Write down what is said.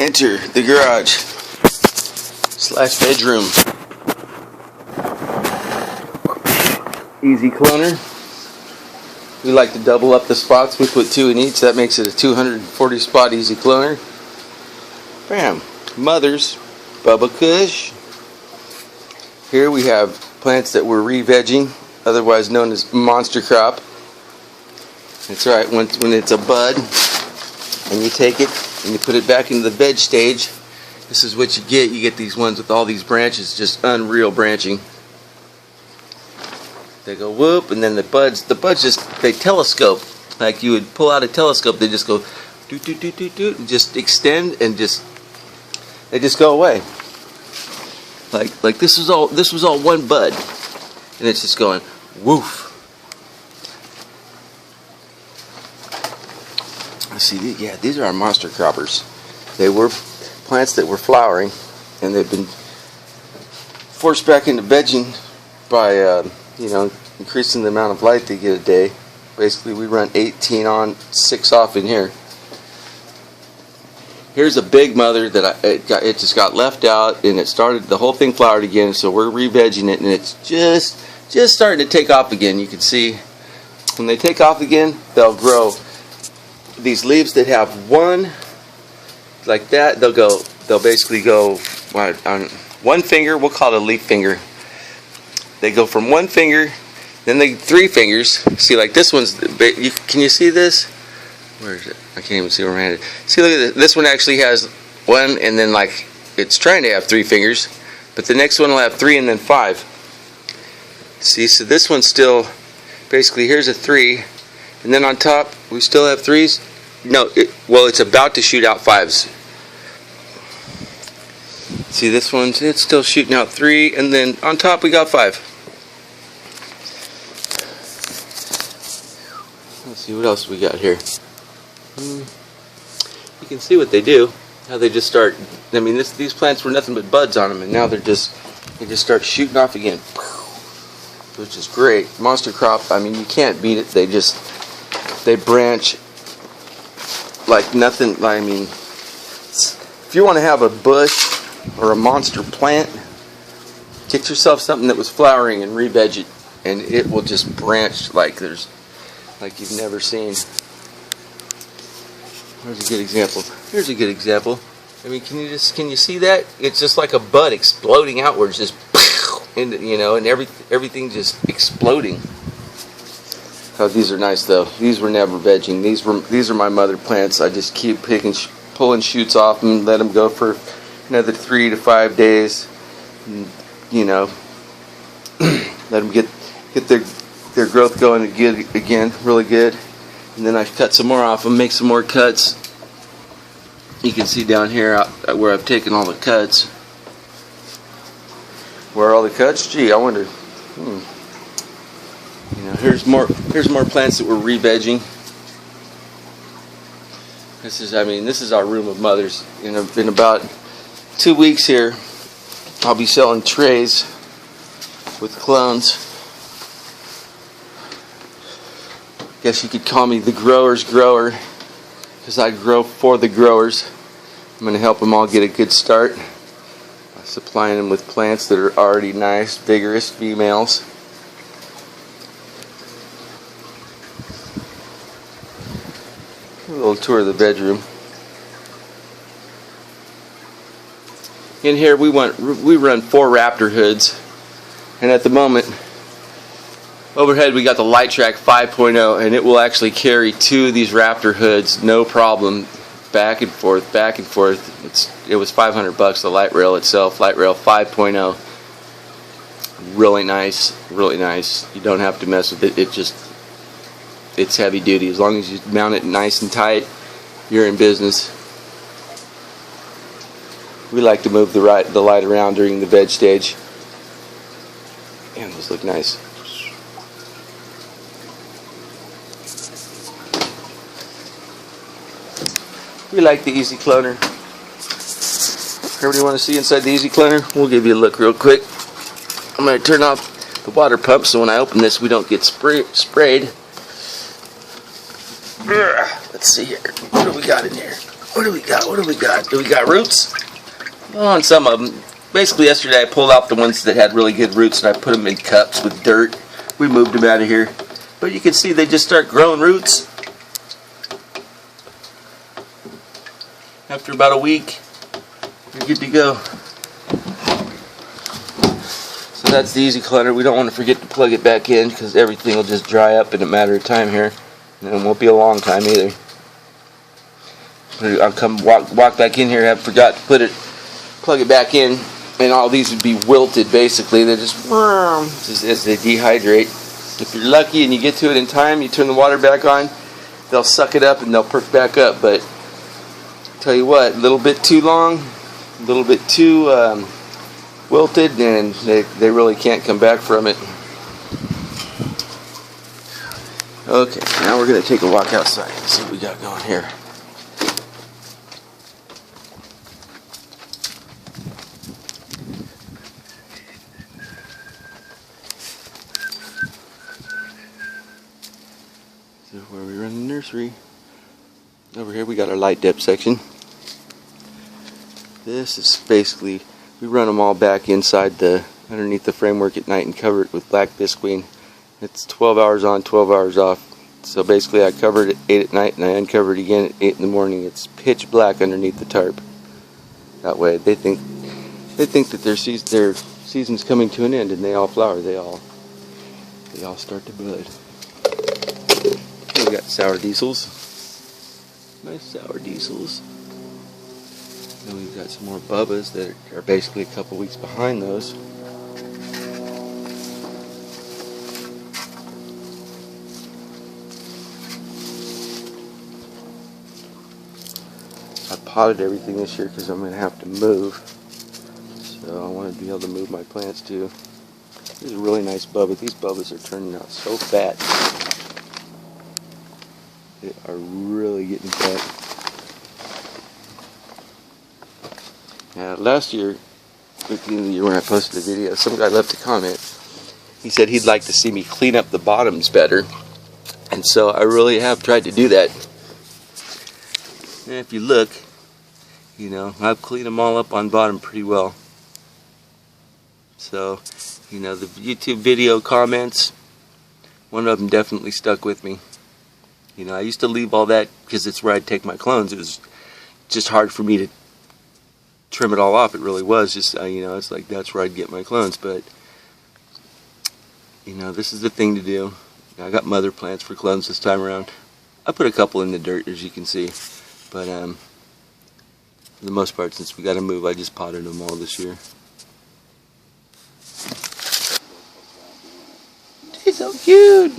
enter the garage slash bedroom. Easy cloner. We like to double up the spots. We put 2 in each. That makes it a 240 spot easy cloner. Bam. Mother's Bubba Kush. Here we have plants that we're re-vegging, otherwise known as monster crop. That's right, when it's a bud and you take it and you put it back into the veg stage, this is what you get. You get these ones with all these branches, just unreal branching. They go whoop, and then the buds just, they telescope. Like you would pull out a telescope, they just go doot doot doot doot doot and just extend and just, they just go away. Like this was all one bud, and it's just going woof. See, yeah, these are our monster croppers. They were plants that were flowering, and they've been forced back into vegging by increasing the amount of light they get a day. Basically, we run 18 on, 6 off in here. Here's a big mother that it just got left out, and it started, the whole thing flowered again, so we're re-vegging it, and it's just starting to take off again. You can see when they take off again, they'll grow. These leaves that have one like that, they'll basically go on one finger. We'll call it a leaf finger. They go from 1 finger, then 3 fingers. See, like this one's, can you see this? Where is it? I can't even see where I'm headed. See, look at this. This one actually has 1, and then like it's trying to have 3 fingers, but the next one will have 3 and then 5. See, so this one's still, basically here's a 3, and then on top we still have 3s. No, well, it's about to shoot out 5s. See, this one's, it's still shooting out 3, and then on top we got 5. Let's see what else we got here. You can see what they do. How they just start. I mean, these plants were nothing but buds on them, and now they just start shooting off again, which is great. Monster crop. I mean, you can't beat it. They branch like nothing. I mean, if you want to have a bush or a monster plant, get yourself something that was flowering and re-veg it, and it will just branch like you've never seen. Here's a good example. Here's a good example. I mean, can you see that? It's just like a bud exploding outwards, just and and everything just exploding. Oh, these are nice though. These were never vegging. These are my mother plants. I just keep pulling shoots off and let them go for another 3 to 5 days. And, let them get their growth going again, really good. And then I cut some more off them, make some more cuts. You can see down here where I've taken all the cuts. Where are all the cuts? Gee, I wonder. Here's more plants that we're re-vegging. This is our room of mothers. In about 2 weeks here, I'll be selling trays with clones. Guess you could call me the grower's grower, because I grow for the growers. I'm going to help them all get a good start by supplying them with plants that are already nice, vigorous females. A little tour of the bedroom. In here we run 4 Raptor hoods, and at the moment overhead we got the Light Track 5.0, and it will actually carry 2 of these Raptor hoods no problem, back and forth, back and forth. It was $500 the light rail itself, Light Rail 5.0. Really nice, really nice. You don't have to mess with it. It's heavy duty. As long as you mount it nice and tight, you're in business. We like to move the light around during the veg stage. Man, those look nice. We like the Easy Cloner. Everybody want to see inside the Easy Cloner? We'll give you a look real quick. I'm going to turn off the water pump so when I open this we don't get sprayed. Let's see here. What do we got in here? What do we got? What do we got? Do we got roots? Well, on some of them. Basically, yesterday I pulled out the ones that had really good roots and I put them in cups with dirt. We moved them out of here. But you can see they just start growing roots. After about a week, you're good to go. So that's the easy clutter. We don't want to forget to plug it back in because everything will just dry up in a matter of time here. And it won't be a long time either. I'll come walk back in here. I forgot to plug it back in, and all these would be wilted basically. They're just as they dehydrate. If you're lucky and you get to it in time, you turn the water back on, they'll suck it up and they'll perk back up. But tell you what, a little bit too long, a little bit too wilted, and they really can't come back from it. Okay, now we're going to take a walk outside and see what we got going here. This is where we run the nursery. Over here we got our light depth section. This is basically, we run them all back inside underneath the framework at night and cover it with black bisqueen. It's 12 hours on, 12 hours off. So basically I cover it at 8 at night and I uncover it again at 8 in the morning. It's pitch black underneath the tarp. That way they think that their season's coming to an end and they all flower. They all start to bud. We got sour diesels. Nice sour diesels. Then we've got some more Bubbas that are basically a couple weeks behind those. I potted everything this year because I'm going to have to move. So I want to be able to move my plants too. This is a really nice Bubba. These Bubbas are turning out so fat. They are really getting fat. Last year, at the end of the year when I posted the video, some guy left a comment. He said he'd like to see me clean up the bottoms better. And so I really have tried to do that. And if you look, you know, I've cleaned them all up on bottom pretty well. So, you know, the YouTube video comments, one of them definitely stuck with me. You know, I used to leave all that because it's where I'd take my clones. It was just hard for me to trim it all off. It really was just, you know, it's like that's where I'd get my clones. But, you know, this is the thing to do. I got mother plants for clones this time around. I put a couple in the dirt, as you can see. But, for the most part, since we got to move, I just potted them all this year. He's so cute!